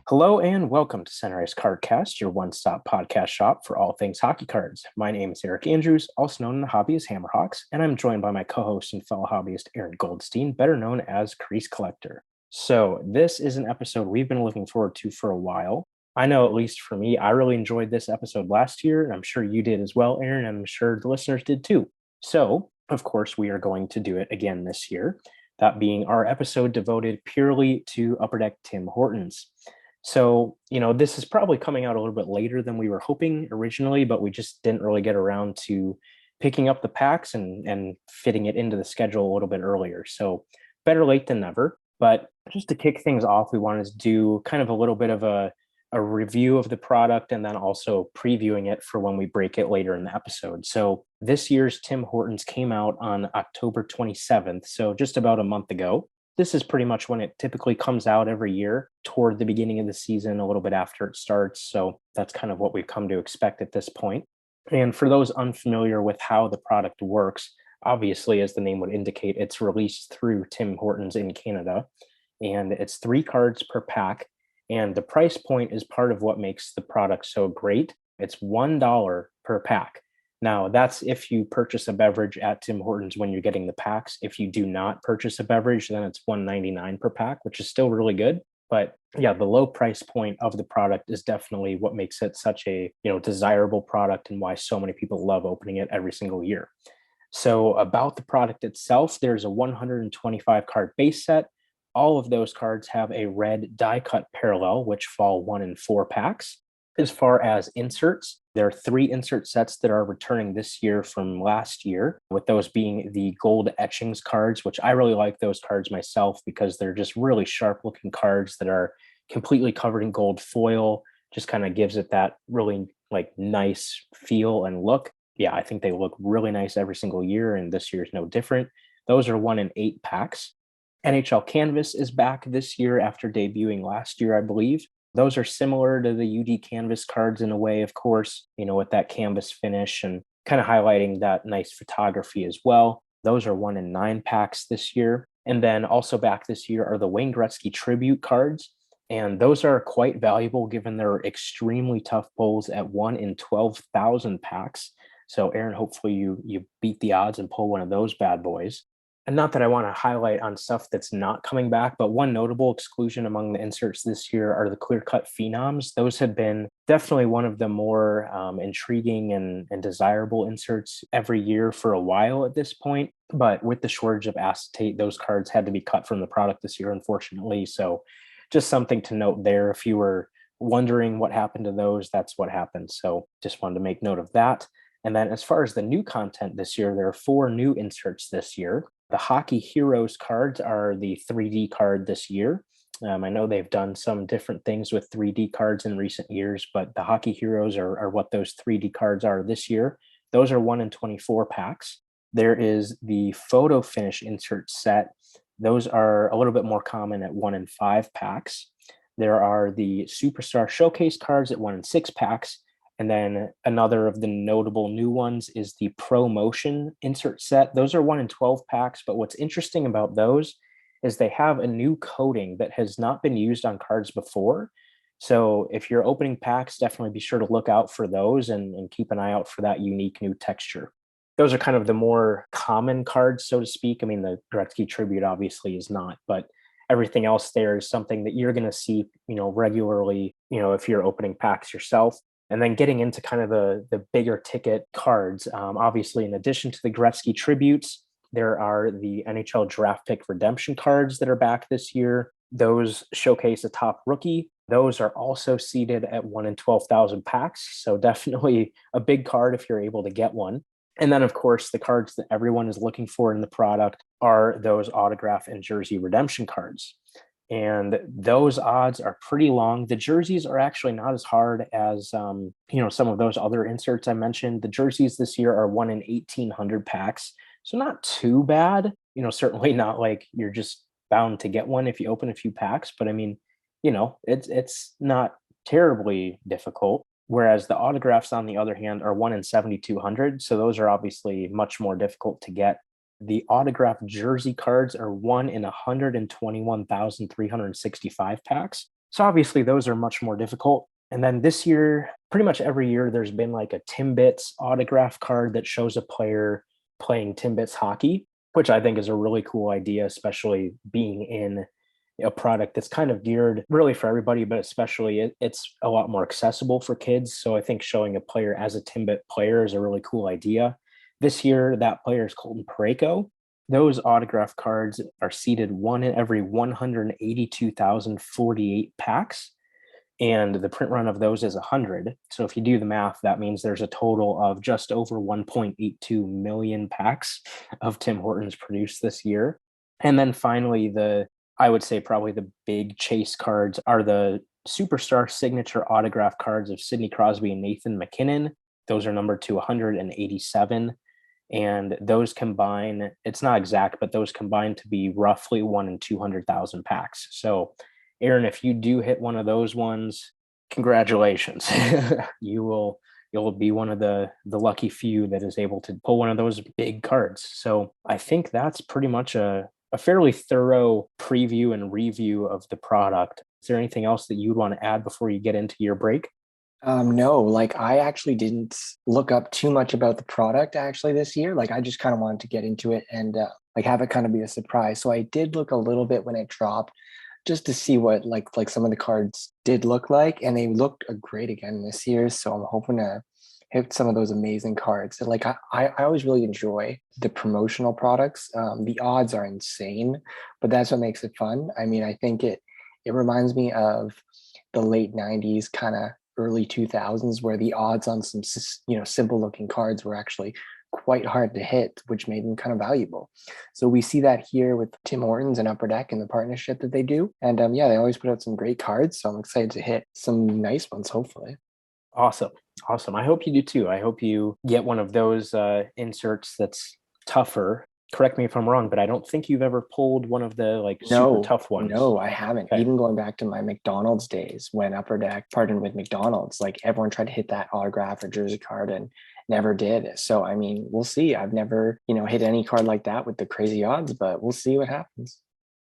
Hello and welcome to Center Ice Cardcast, your one-stop podcast shop for all things hockey cards. My name is Eric Andrews, also known in the hobby as Hammerhawks, and I'm joined by my co-host and fellow hobbyist Aaron Goldstein, better known as Crease Collector. So this is an episode we've been looking forward to for a while. I know, at least for me, I really enjoyed this episode last year, and I'm sure you did as well, Aaron, and I'm sure the listeners did too. So, of course, we are going to do it again this year, that being our episode devoted purely to Upper Deck Tim Hortons. So, this is probably coming out a little bit later than we were hoping originally, but we just didn't really get around to picking up the packs and fitting it into the schedule a little bit earlier. So, better late than never. But just to kick things off, we wanted to do kind of a little bit of a review of the product and then also previewing it for when we break it later in the episode. So, this year's Tim Hortons came out on October 27th, so just about a month ago. This is pretty much when it typically comes out every year toward the beginning of the season, a little bit after it starts. So that's kind of what we've come to expect at this point. And for those unfamiliar with how the product works, obviously, as the name would indicate, it's released through Tim Hortons in Canada, and it's 3 cards per pack. And the price point is part of what makes the product so great. It's $1 per pack. Now, that's if you purchase a beverage at Tim Hortons when you're getting the packs. If you do not purchase a beverage, then it's $1.99 per pack, which is still really good. But yeah, the low price point of the product is definitely what makes it such a, desirable product and why so many people love opening it every single year. So about the product itself, there's a 125 card base set. All of those cards have a red die cut parallel, which fall 1 in 4 packs. As far as inserts, there are 3 insert sets that are returning this year from last year, with those being the gold etchings cards, which I really like those cards myself because they're just really sharp looking cards that are completely covered in gold foil. Just kind of gives it that really nice feel and look. Yeah, I think they look really nice every single year, and this year is no different. Those are 1 in 8 packs. NHL Canvas is back this year after debuting last year, I believe. Those are similar to the UD Canvas cards in a way, of course, with that canvas finish and kind of highlighting that nice photography as well. Those are 1 in 9 packs this year. And then also back this year are the Wayne Gretzky tribute cards. And those are quite valuable given their extremely tough pulls at 1 in 12,000 packs. So, Aaron, hopefully you beat the odds and pull one of those bad boys. And not that I want to highlight on stuff that's not coming back, but one notable exclusion among the inserts this year are the clear cut phenoms. Those have been definitely one of the more intriguing and desirable inserts every year for a while at this point. But with the shortage of acetate, those cards had to be cut from the product this year, unfortunately. So just something to note there. If you were wondering what happened to those, that's what happened. So just wanted to make note of that. And then as far as the new content this year, there are 4 new inserts this year. The Hockey Heroes cards are the 3D card this year. I know they've done some different things with 3D cards in recent years, but the Hockey Heroes are what those 3D cards are this year. Those are 1 in 24 packs. There is the Photo Finish insert set. Those are a little bit more common at 1 in 5 packs. There are the Superstar Showcase cards at 1 in 6 packs. And then another of the notable new ones is the Promotion insert set. Those are 1 in 12 packs, but what's interesting about those is they have a new coating that has not been used on cards before. So if you're opening packs, definitely be sure to look out for those and keep an eye out for that unique new texture. Those are kind of the more common cards, so to speak. I mean, the Gretzky tribute obviously is not, but everything else there is something that you're going to see, regularly, if you're opening packs yourself. And then getting into kind of the bigger ticket cards, obviously, in addition to the Gretzky tributes, there are the NHL draft pick redemption cards that are back this year. Those showcase a top rookie. Those are also seated at 1 in 12,000 packs. So definitely a big card if you're able to get one. And then, of course, the cards that everyone is looking for in the product are those autograph and jersey redemption cards. And those odds are pretty long. The jerseys are actually not as hard as some of those other inserts I mentioned. The jerseys this year are 1 in 1,800 packs, so not too bad. Certainly not like you're just bound to get one if you open a few packs. But I mean, it's not terribly difficult. Whereas the autographs, on the other hand, are 1 in 7,200, so those are obviously much more difficult to get. The autographed jersey cards are 1 in 121,365 packs. So obviously those are much more difficult. And then this year, pretty much every year, there's been like a Timbits autograph card that shows a player playing Timbits hockey, which I think is a really cool idea, especially being in a product that's kind of geared really for everybody, but especially it's a lot more accessible for kids. So I think showing a player as a Timbit player is a really cool idea. This year, that player is Colton Parayko. Those autograph cards are seeded one in every 182,048 packs, and the print run of those is 100. So if you do the math, that means there's a total of just over 1.82 million packs of Tim Hortons produced this year. And then finally, I would say probably the big chase cards are the superstar signature autograph cards of Sidney Crosby and Nathan MacKinnon. Those are numbered to 187. And those combine, it's not exact, but those combine to be roughly 1 in 200,000 packs. So, Aaron, if you do hit one of those ones, congratulations. You'll be one of the lucky few that is able to pull one of those big cards. So I think that's pretty much a fairly thorough preview and review of the product. Is there anything else that you'd want to add before you get into your break? No, like I actually didn't look up too much about the product actually this year. Like I just kind of wanted to get into it and like have it kind of be a surprise. So I did look a little bit when it dropped just to see what like some of the cards did look like, and they looked great again this year. So I'm hoping to hit some of those amazing cards. And like I always really enjoy the promotional products. The odds are insane, but that's what makes it fun. I mean, I think it reminds me of the late 90s kind of early 2000s where the odds on some simple looking cards were actually quite hard to hit, which made them kind of valuable. So we see that here with Tim Hortons and Upper Deck and the partnership that they do. And yeah, they always put out some great cards. So I'm excited to hit some nice ones, hopefully. Awesome. Awesome. I hope you do too. I hope you get one of those inserts that's tougher. Correct me if I'm wrong, but I don't think you've ever pulled one of the like super No, tough ones. no, I haven't. Okay. Even going back to my McDonald's days when Upper Deck partnered with McDonald's, like everyone tried to hit that autograph or jersey card and never did. So, I mean, we'll see. I've never, hit any card like that with the crazy odds, but we'll see what happens.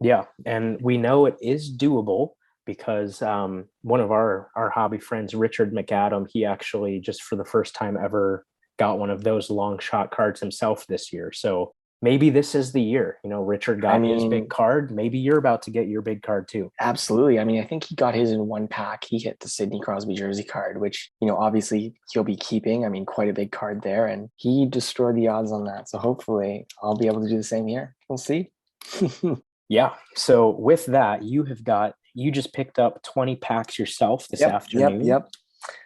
Yeah. And we know it is doable because one of our hobby friends, Richard McAdam, he actually just for the first time ever got one of those long shot cards himself this year. So maybe this is the year. Richard I got his big mean, card. Maybe you're about to get your big card too. absolutely. I mean, I think he got his in one pack. He hit the Sidney Crosby jersey card, which, obviously he'll be keeping. I mean, quite a big card there. And he destroyed the odds on that. So hopefully I'll be able to do the same here. We'll see. Yeah. So with that, you just picked up 20 packs yourself this afternoon. Yep.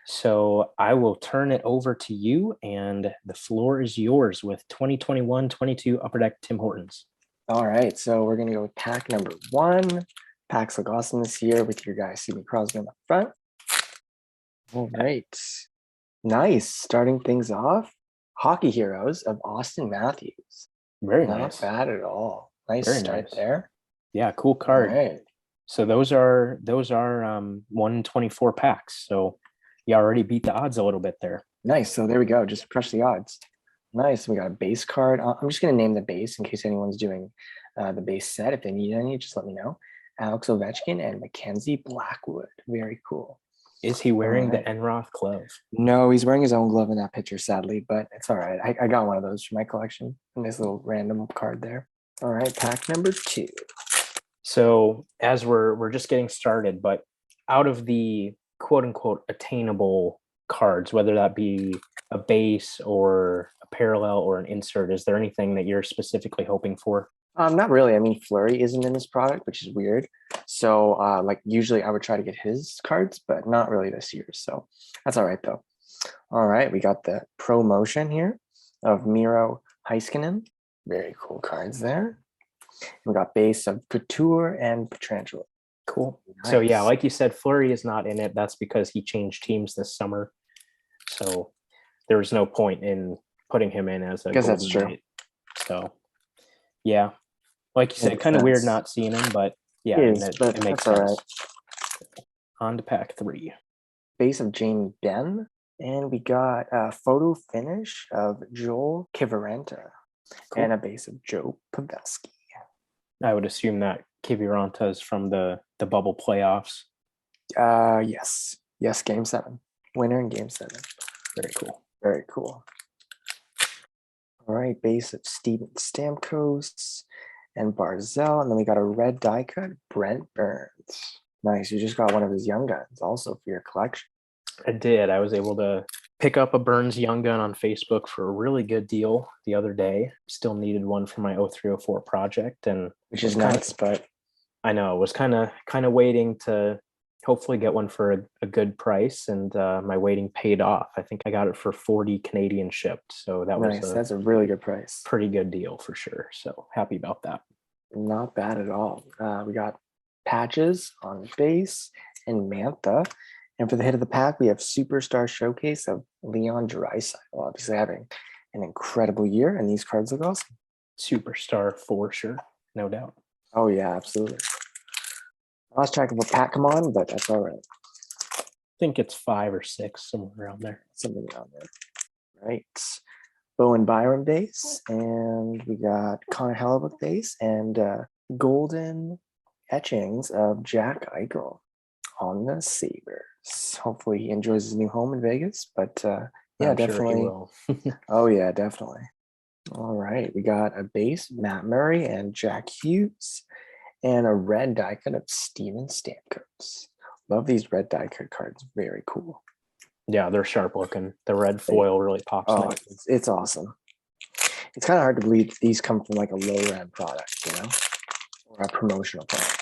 So I will turn it over to you, and the floor is yours with 2021-22 Upper Deck Tim Hortons. All right. So we're going to go with pack number 1. Packs look awesome this year with your guy, Sidney Crosby on the front. All right. Nice. Starting things off, Hockey Heroes of Austin Matthews. Very Not nice. bad at all. Nice Very start nice. there. Yeah, cool All card. right. So those are 124 packs. So you already beat the odds a little bit there. Nice. So there we go. Just crush the odds. Nice. We got a base card. I'm just going to name the base in case anyone's doing the base set. If they need any, just let me know. Alex Ovechkin and Mackenzie Blackwood. Very cool. Is he wearing the Enroth glove? No, he's wearing his own glove in that picture, sadly, but it's all right. I got one of those for my collection. A nice little random card there. All right, pack number 2. So as we're just getting started, but out of the quote unquote attainable cards, whether that be a base or a parallel or an insert, is there anything that you're specifically hoping for? Not really. I mean, Fleury isn't in this product, which is weird. So, like usually I would try to get his cards, but not really this year. So that's all right though. All right, we got the promotion here of Miro Heiskanen. Very cool cards there. We got base of Couture and Pietrangelo. Cool. Nice. So yeah, like you said, Fleury is not in it. That's because he changed teams this summer. So there was no point in putting him in as a I guess that's true. Knight. So yeah, like you said, kind of weird not seeing him, but yeah, it makes sense. Right. On to pack 3. Base of Jamie Benn, and we got a photo finish of Joel Kiviranta, cool. And a base of Joe Pavelski. I would assume that Kiviranta is from the bubble playoffs. Yes. Yes, game 7. Winner in game 7. Very cool. Very cool. All right, base of Steven Stamkos and Barzell. And then we got a red die cut, Brent Burns. Nice. You just got one of his young guns also for your collection. I did. I was able to pick up a Burns Young Gun on Facebook for a really good deal the other day. Still needed one for my 0304 project, and Which is nice, but I know, was kind of waiting to hopefully get one for a good price, and my waiting paid off. I think I got it for 40 Canadian shipped, so that nice. was That's a really good price. pretty good deal for sure. So happy about that. Not bad at all. We got patches on base and Mantha. And for the hit of the pack, we have Superstar Showcase of Leon Draisaitl, obviously having an incredible year, and these cards look awesome. Superstar for sure, no doubt. Oh yeah, absolutely. I lost track of what pack come on, but that's all right. I think it's 5 or 6, somewhere around there. Something around there. Right. Bowen Byram base, and we got Connor Hellebuck base, and golden etchings of Jack Eichel on the Sabres. Hopefully he enjoys his new home in Vegas, but yeah, I'm definitely. Sure he will. Oh yeah, definitely. All right, we got a base, Matt Murray and Jack Hughes, and a red die cut of Steven Stamkos. Love these red die cut cards. Very cool. Yeah, they're sharp looking. The red foil really pops. Oh, it's awesome. It's kind of hard to believe these come from like a lower end product, or a promotional product.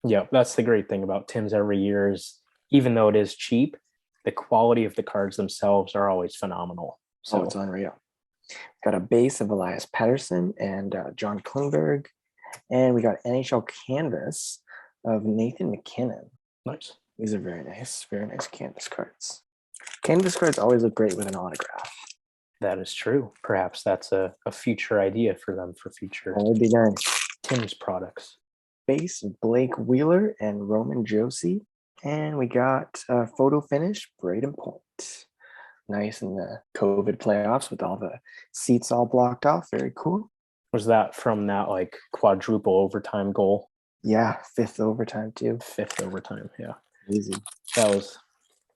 Yeah, that's the great thing about Tim's every year is, even though it is cheap, the quality of the cards themselves are always phenomenal. So it's unreal. Got a base of Elias Pettersson and John Klingberg, and we got NHL canvas of Nathan McKinnon. Nice. These are very nice canvas cards. Canvas cards always look great with an autograph. That is true. Perhaps that's a future idea for them for future That would be nice. Tim's products. Base of Blake Wheeler and Roman Josi. And we got photo finish, Braden Point. Nice in the COVID playoffs with all the seats all blocked off. Very cool. Was that from that like quadruple overtime goal? Yeah, 5th overtime too. 5th overtime, yeah. Easy. That was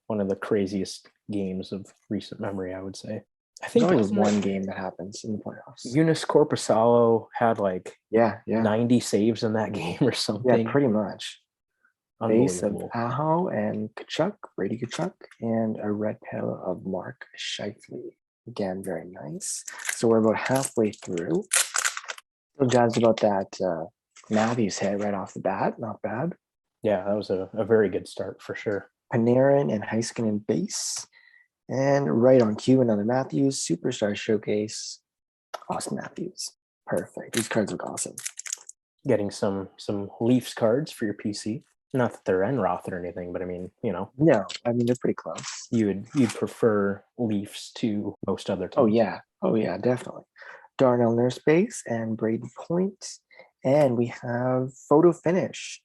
one of the craziest games of recent memory, I would say. I think there's always one game that happens in the playoffs. Eunice Corpusalo had like 90 saves in that game or something. Yeah, pretty much. Base of Aho and Kachuk, Brady Kachuk, and a red pill of Mark Scheifele. Again, very nice. So we're about halfway through. Still jazzed about that Matthews hit right off the bat. Not bad. Yeah, that was a very good start for sure. Panarin and Heiskanen base. And right on cue, another Matthews, Superstar Showcase, Austin Matthews. Perfect. These cards look awesome. Getting some Leafs cards for your PC. Not that they're Enroth or anything, but I mean, No, I mean, they're pretty close. You'd prefer Leafs to most other teams. Oh yeah, definitely. Darnell Nurse base and Braden Point. And we have photo finish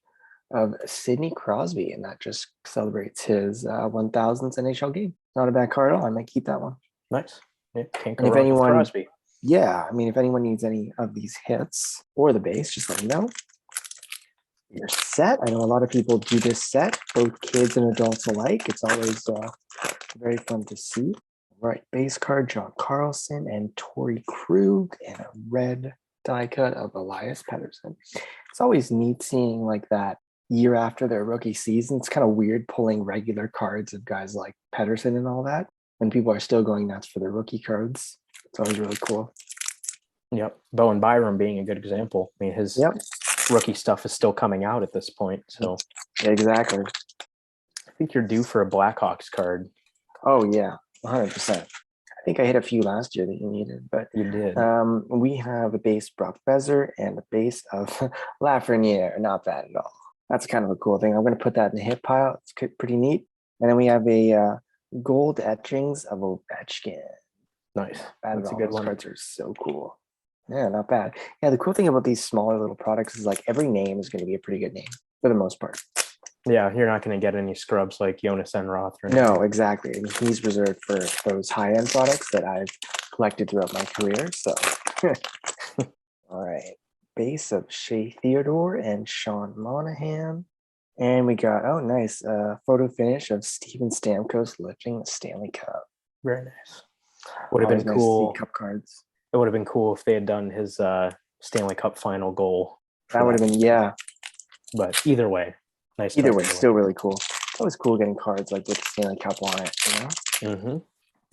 of Sidney Crosby, and that just celebrates his 1000th NHL game. Not a bad card at all. I might keep that one. Nice. Yeah, can't go wrong with Crosby. Yeah, I mean, if anyone needs any of these hits or the base, just let me know. Your set. I know a lot of people do this set, both kids and adults alike. It's always very fun to see. Right, base card, John Carlson and Torrey Krug, and a red die cut of Elias Pettersson. It's always neat seeing like that year after their rookie season. It's kind of weird pulling regular cards of guys like Pettersson and all that when people are still going nuts for their rookie cards. It's always really cool. Yep. Bowen Byram being a good example. I mean, his rookie stuff is still coming out at this point. So exactly. I think you're due for a Blackhawks card. Oh yeah, 100%. I think I hit a few last year that you needed, but you did. We have a base Brock Besser and a base of Lafreniere. Not bad at all. That's kind of a cool thing. I'm going to put that in the hit pile. It's pretty neat. And then we have a gold etchings of Ovechkin. Nice. That's a good one. Cards are so cool. Yeah, not bad. Yeah, the cool thing about these smaller little products is like every name is going to be a pretty good name for the most part. Yeah, you're not going to get any scrubs like Jonas Enroth. No, exactly. And he's reserved for those high-end products that I've collected throughout my career. So, all right. Base of Shea Theodore and Sean Monahan. And we got, oh, nice, photo finish of Steven Stamkos lifting the Stanley Cup. Very nice. Would have Always been nice to see cool. cup cards. It would have been cool if they had done his Stanley Cup final goal. That would have been, yeah. But either way, nice. Either way, still really cool. That was cool getting cards like with the Stanley Cup on it, you know? Mm-hmm.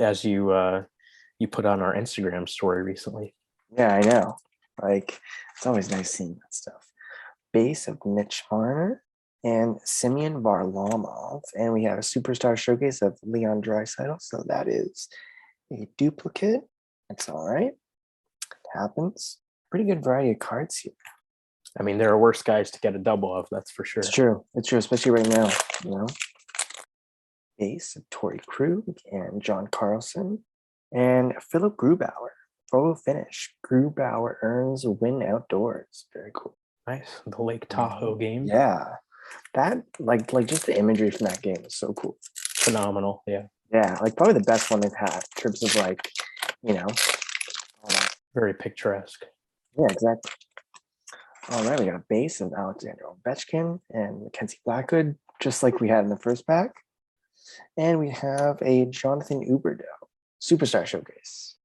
As you put on our Instagram story recently. Yeah, I know. Like, it's always nice seeing that stuff. Base of Mitch Marner and Simeon Varlamov. And we have a superstar showcase of Leon Draisaitl. So that is a duplicate. It's all right. It happens. Pretty good variety of cards here. I mean, there are worse guys to get a double of, that's for sure. It's true. It's true, especially right now, you know. Base of Torrey Krug and John Carlson and Philip Grubauer. Photo finish. Grubauer earns a win outdoors. Very cool. Nice. The Lake Tahoe game. Yeah. That like just the imagery from that game is so cool. Phenomenal. Yeah. Yeah, like probably the best one they've had in terms of like, you know. Very picturesque. Yeah, exactly. All right, we got a base of Alexander Ovechkin and Mackenzie Blackwood, just like we had in the first pack. And we have a Jonathan Huberdeau superstar showcase.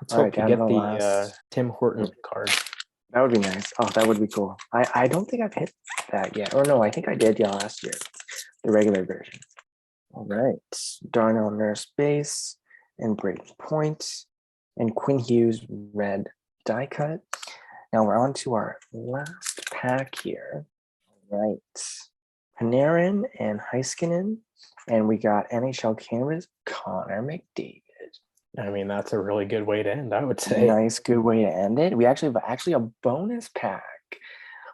Let's hope you get the Tim Hortons card. That would be nice. Oh, that would be cool. I don't think I've hit that yet. Or no, I think I did last year. The regular version. All right. Darnell Nurse base and Brady Point and Quinn Hughes red die cut. Now we're on to our last pack here. All right. Panarin and Heiskanen. And we got NHL Canvas Connor McDavid. I mean, that's a really good way to end, I would say. Nice, good way to end it. We actually have a bonus pack,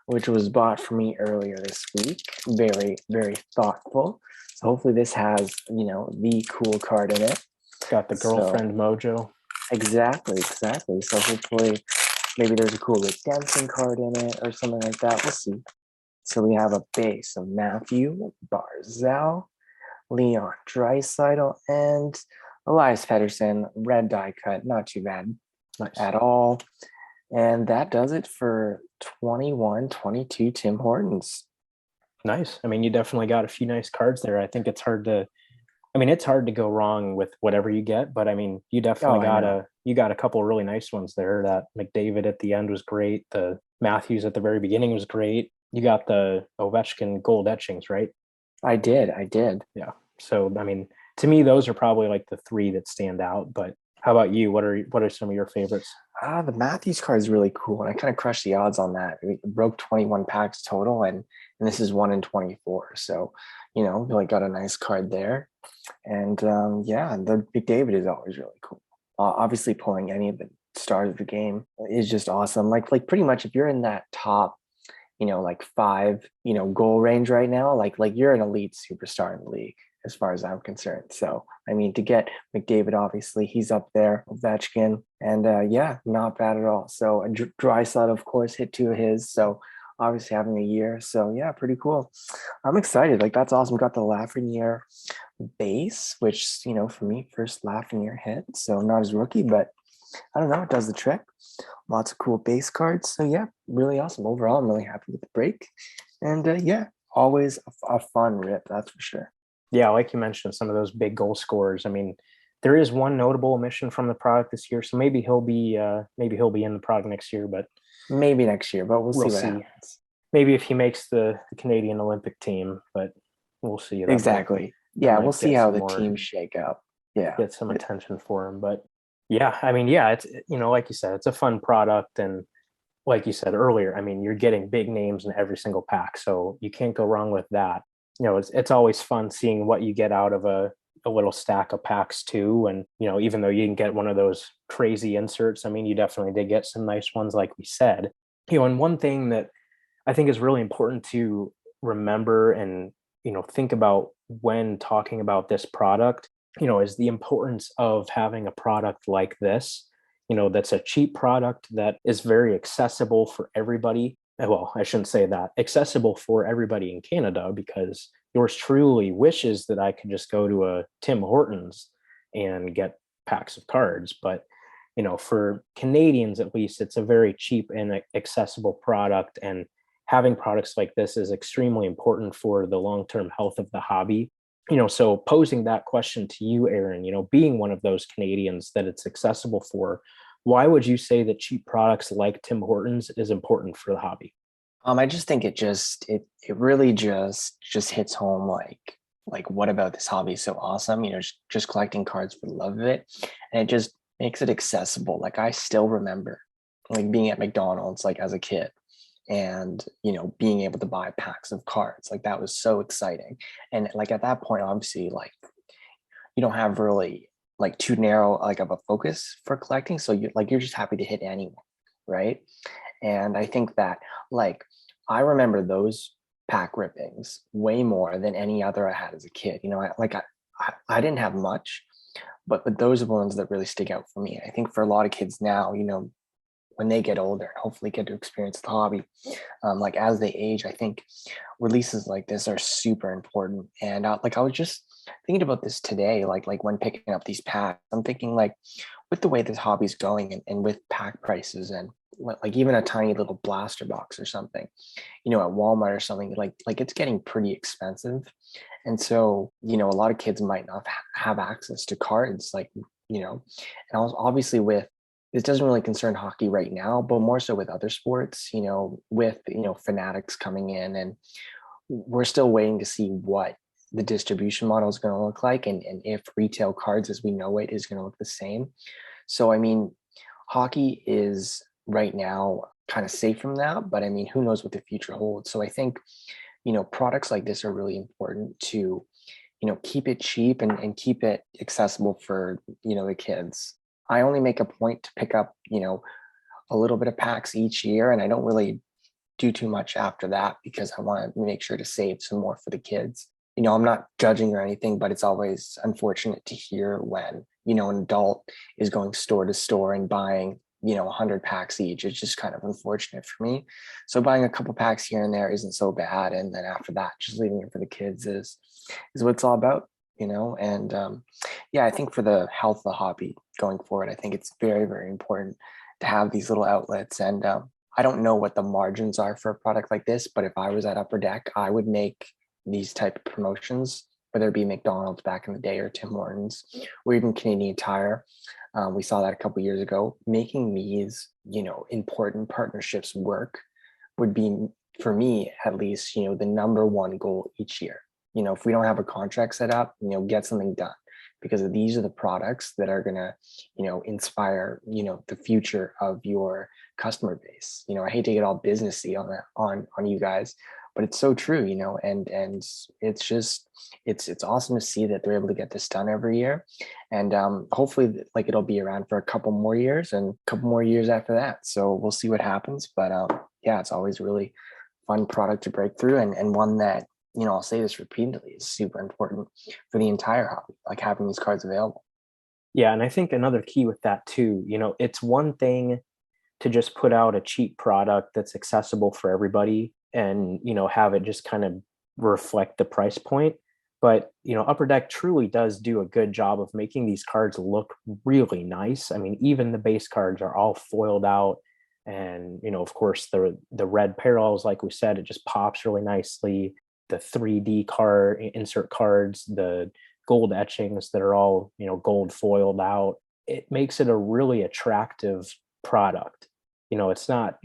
which was bought for me earlier this week. Very, very thoughtful. So hopefully this has, you know, the cool card in it. Got the girlfriend mojo. Exactly. So hopefully maybe there's a cool redemption card in it or something like that. We'll see. So we have a base of Matthew Barzal, Leon Draisaitl, and Elias Pettersson, red die cut, not too bad at all. And that does it for 21-22 Tim Hortons. Nice. I mean, you definitely got a few nice cards there. I think it's hard to go wrong with whatever you get, but I mean, you definitely got a couple of really nice ones there. That McDavid at the end was great. The Matthews at the very beginning was great. You got the Ovechkin gold etchings, right? I did. Yeah. So, I mean, to me, those are probably like the three that stand out. But how about you? What are some of your favorites? The Matthews card is really cool, and I kind of crushed the odds on that. We broke 21 packs total, and this is 1 in 24. So, you know, really got a nice card there. And yeah, the McDavid is always really cool. Obviously, pulling any of the stars of the game is just awesome. Like pretty much if you're in that top, you know, like 5, you know, goal range right now, like you're an elite superstar in the league, as far as I'm concerned. So, I mean, to get McDavid, obviously, he's up there, Ovechkin, and yeah, not bad at all. So, Draisaitl, of course, hit 2 of his. So, obviously, having a year. So, yeah, pretty cool. I'm excited. Like, that's awesome. Got the Lafreniere base, which, you know, for me, first Lafreniere hit. So, not his rookie, but I don't know. It does the trick. Lots of cool base cards. So, yeah, really awesome. Overall, I'm really happy with the break. And yeah, always a fun rip, that's for sure. Yeah, like you mentioned, some of those big goal scorers. I mean, there is one notable omission from the product this year, so maybe he'll be in the product next year. But maybe next year, but we'll see what happens. Maybe if he makes the Canadian Olympic team, but we'll see. Exactly. We'll see how the teams shake up. Yeah, get some attention for him. But yeah, I mean, yeah, it's, you know, like you said, it's a fun product, and like you said earlier, I mean, you're getting big names in every single pack, so you can't go wrong with that. You know, it's always fun seeing what you get out of a little stack of packs too. And, you know, even though you can get one of those crazy inserts, I mean, you definitely did get some nice ones, like we said. You know, and one thing that I think is really important to remember and, you know, think about when talking about this product, you know, is the importance of having a product like this, you know, that's a cheap product that is very accessible for everybody. Well, I shouldn't say that, accessible for everybody in Canada, because yours truly wishes that I could just go to a Tim Hortons and get packs of cards. But, you know, for Canadians, at least, it's a very cheap and accessible product. And having products like this is extremely important for the long-term health of the hobby. So posing that question to you, Aaron, being one of those Canadians that it's accessible for, why would you say that cheap products like Tim Hortons is important for the hobby? I just think it really just hits home like what about this hobby is so awesome? Just collecting cards for the love of it. And it just makes it accessible. Like I still remember like being at McDonald's like as a kid and being able to buy packs of cards. Like that was so exciting. And like at that point, obviously, like you don't have really like too narrow like of a focus for collecting. So you're just happy to hit anyone, right? And I think that like I remember those pack rippings way more than any other I had as a kid. I didn't have much, but those are the ones that really stick out for me. I think for a lot of kids now, when they get older and hopefully get to experience the hobby, like as they age, I think releases like this are super important. And like I was just thinking about this today, like when picking up these packs, I'm thinking like with the way this hobby's going and with pack prices and like even a tiny little blaster box or something, at Walmart or something, like it's getting pretty expensive. And so, a lot of kids might not have access to cards, and also obviously with this doesn't really concern hockey right now, but more so with other sports, with fanatics coming in, and we're still waiting to see what the distribution model is going to look like and if retail cards as we know it is going to look the same. So I mean, hockey is right now kind of safe from that, but I mean, who knows what the future holds. So I think products like this are really important to keep it cheap and keep it accessible for the kids. I only make a point to pick up a little bit of packs each year, and I don't really do too much after that because I want to make sure to save some more for the kids. I'm not judging or anything, but it's always unfortunate to hear when an adult is going store to store and buying 100 packs each. It's just kind of unfortunate for me. So buying a couple packs here and there isn't so bad, and then after that just leaving it for the kids is what it's all about. And yeah, I think for the health of the hobby going forward, I think it's very, very important to have these little outlets. And I don't know what the margins are for a product like this, but if I was at Upper Deck, I would make these type of promotions, whether it be McDonald's back in the day or Tim Hortons or even Canadian Tire. We saw that a couple of years ago. Making these, important partnerships work would be, for me at least, the number one goal each year. If we don't have a contract set up, get something done, because these are the products that are gonna, inspire, the future of your customer base. I hate to get all businessy on that on you guys, but it's so true, and it's just it's awesome to see that they're able to get this done every year, and hopefully like it'll be around for a couple more years and a couple more years after that. So we'll see what happens, but yeah, it's always really fun product to break through, and one that I'll say this repeatedly is super important for the entire hobby, like having these cards available. Yeah, and I think another key with that too, it's one thing to just put out a cheap product that's accessible for everybody and, have it just kind of reflect the price point. But, Upper Deck truly does do a good job of making these cards look really nice. I mean, even the base cards are all foiled out. And, of course, the red parallels, like we said, it just pops really nicely. The 3D card insert cards, the gold etchings that are all, gold foiled out. It makes it a really attractive product. It's not,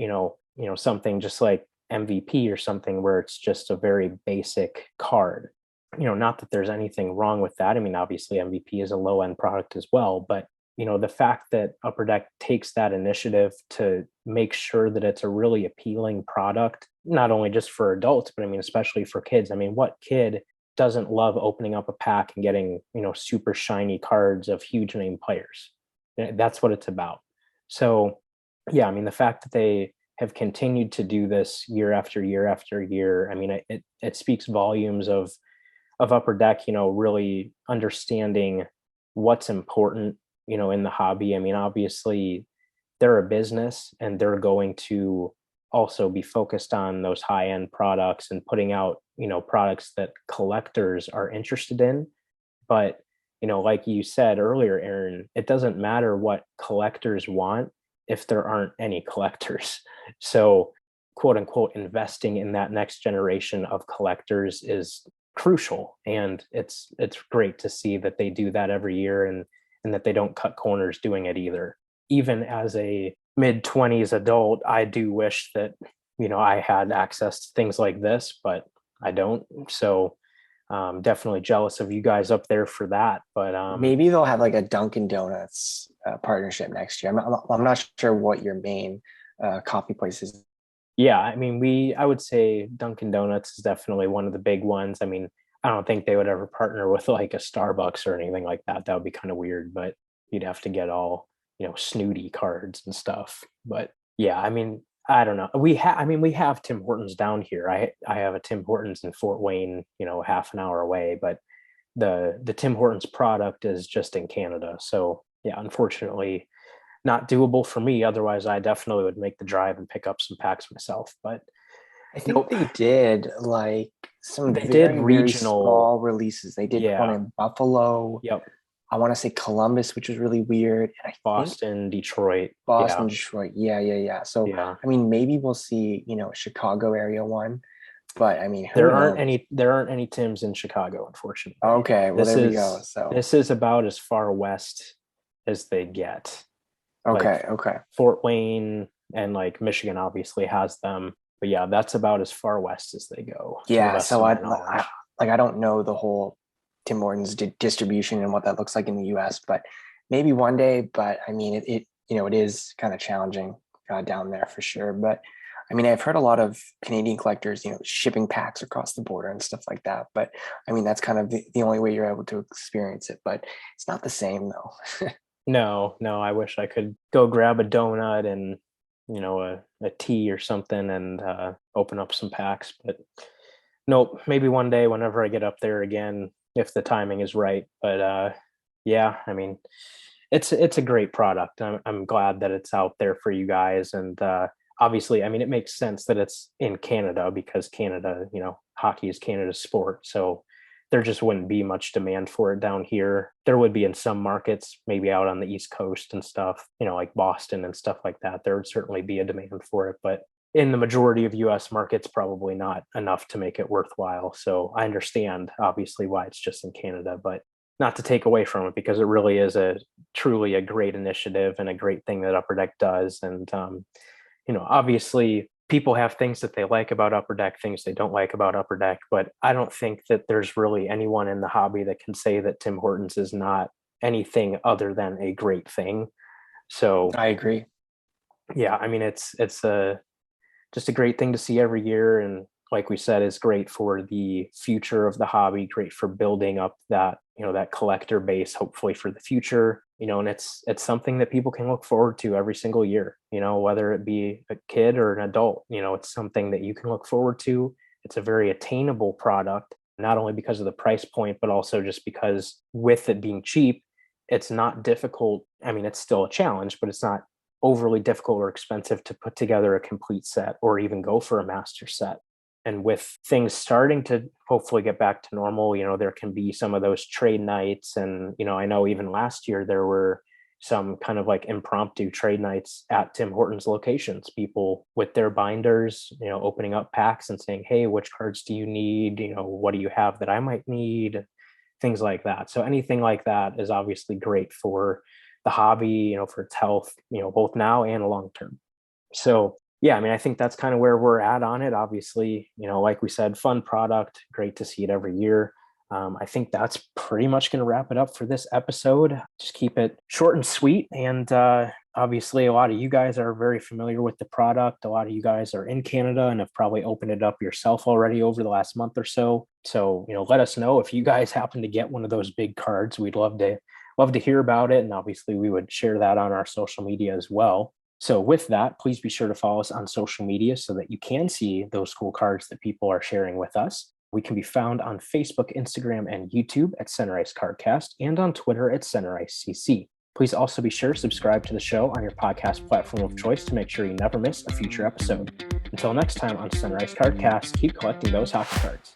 something just like MVP or something where it's just a very basic card. Not that there's anything wrong with that. I mean, obviously MVP is a low end product as well, but the fact that Upper Deck takes that initiative to make sure that it's a really appealing product, not only just for adults, but I mean, especially for kids. I mean, what kid doesn't love opening up a pack and getting, super shiny cards of huge name players? That's what it's about. So, yeah, I mean, the fact that they have continued to do this year after year after year, I mean, it speaks volumes of Upper Deck, really understanding what's important, in the hobby. I mean, obviously, they're a business and they're going to also be focused on those high end products and putting out, products that collectors are interested in. But, like you said earlier, Aaron, it doesn't matter what collectors want if there aren't any collectors. So quote unquote investing in that next generation of collectors is crucial. And it's great to see that they do that every year, and that they don't cut corners doing it either. Even as a mid-20s adult, I do wish that, I had access to things like this, but I don't. So definitely jealous of you guys up there for that. But Maybe they'll have like a Dunkin' Donuts partnership next year. I'm not sure what your main coffee place is. yeah, I mean, I would say Dunkin' Donuts is definitely one of the big ones. I mean, I don't think they would ever partner with like a Starbucks or anything like that. That would be kind of weird, but you'd have to get all, snooty cards and stuff. But yeah, I mean, I don't know. We have Tim Hortons down here. I have a Tim Hortons in Fort Wayne, half an hour away, but the Tim Hortons product is just in Canada. So yeah, unfortunately, not doable for me. Otherwise, I definitely would make the drive and pick up some packs myself. But I think nope, they did like some they did very, very regional. small releases. They did one Yeah. in Buffalo. Yep. I want to say Columbus, which was really weird. And I think Boston, Detroit. Boston, Detroit. Yeah. So, Yeah. I mean, maybe we'll see, Chicago area one. But I mean, who There knows? aren't any Tims in Chicago, unfortunately. Okay, well, there we go. So This is about as far west as they get. okay. Fort Wayne and like Michigan obviously has them, but yeah, that's about as far west as they go. Yeah, so I don't know the whole Tim Hortons distribution and what that looks like in the US, but maybe one day. But I mean, it is kind of challenging down there for sure. But I mean, I've heard a lot of Canadian collectors, shipping packs across the border and stuff like that. But I mean, that's kind of the only way you're able to experience it. But it's not the same though. No, I wish I could go grab a donut and a tea or something and open up some packs. But nope, maybe one day whenever I get up there again, if the timing is right. But yeah, I mean, it's a great product. I'm glad that it's out there for you guys. And obviously, I mean, it makes sense that it's in Canada because Canada, hockey is Canada's sport. So there just wouldn't be much demand for it down here. There would be in some markets, maybe out on the East Coast and stuff, like Boston and stuff like that. There would certainly be a demand for it. But in the majority of US markets, probably not enough to make it worthwhile. So I understand, obviously, why it's just in Canada, but not to take away from it because it really is truly a great initiative and a great thing that Upper Deck does. And, obviously, people have things that they like about Upper Deck, things they don't like about Upper Deck, but I don't think that there's really anyone in the hobby that can say that Tim Hortons is not anything other than a great thing. So I agree. yeah, I mean, it's just a great thing to see every year. And like we said, is great for the future of the hobby, great for building up that, that collector base, hopefully for the future, and it's something that people can look forward to every single year, whether it be a kid or an adult, it's something that you can look forward to. It's a very attainable product, not only because of the price point, but also just because with it being cheap, it's not difficult. I mean, it's still a challenge, but it's not overly difficult or expensive to put together a complete set or even go for a master set. And with things starting to hopefully get back to normal, there can be some of those trade nights. And, I know even last year there were some kind of like impromptu trade nights at Tim Hortons locations, people with their binders, opening up packs and saying, hey, which cards do you need? What do you have that I might need? Things like that. So anything like that is obviously great for the hobby, for its health, both now and long term. So yeah, I mean, I think that's kind of where we're at on it. Obviously, like we said, fun product, great to see it every year. I think that's pretty much going to wrap it up for this episode. Just keep it short and sweet. And obviously, a lot of you guys are very familiar with the product. A lot of you guys are in Canada and have probably opened it up yourself already over the last month or so. So, let us know if you guys happen to get one of those big cards. We'd love to hear about it. And obviously, we would share that on our social media as well. So with that, please be sure to follow us on social media so that you can see those cool cards that people are sharing with us. We can be found on Facebook, Instagram, and YouTube at Center Ice Cardcast and on Twitter at Center Ice CC. Please also be sure to subscribe to the show on your podcast platform of choice to make sure you never miss a future episode. Until next time on Center Ice Cardcast, keep collecting those hockey cards.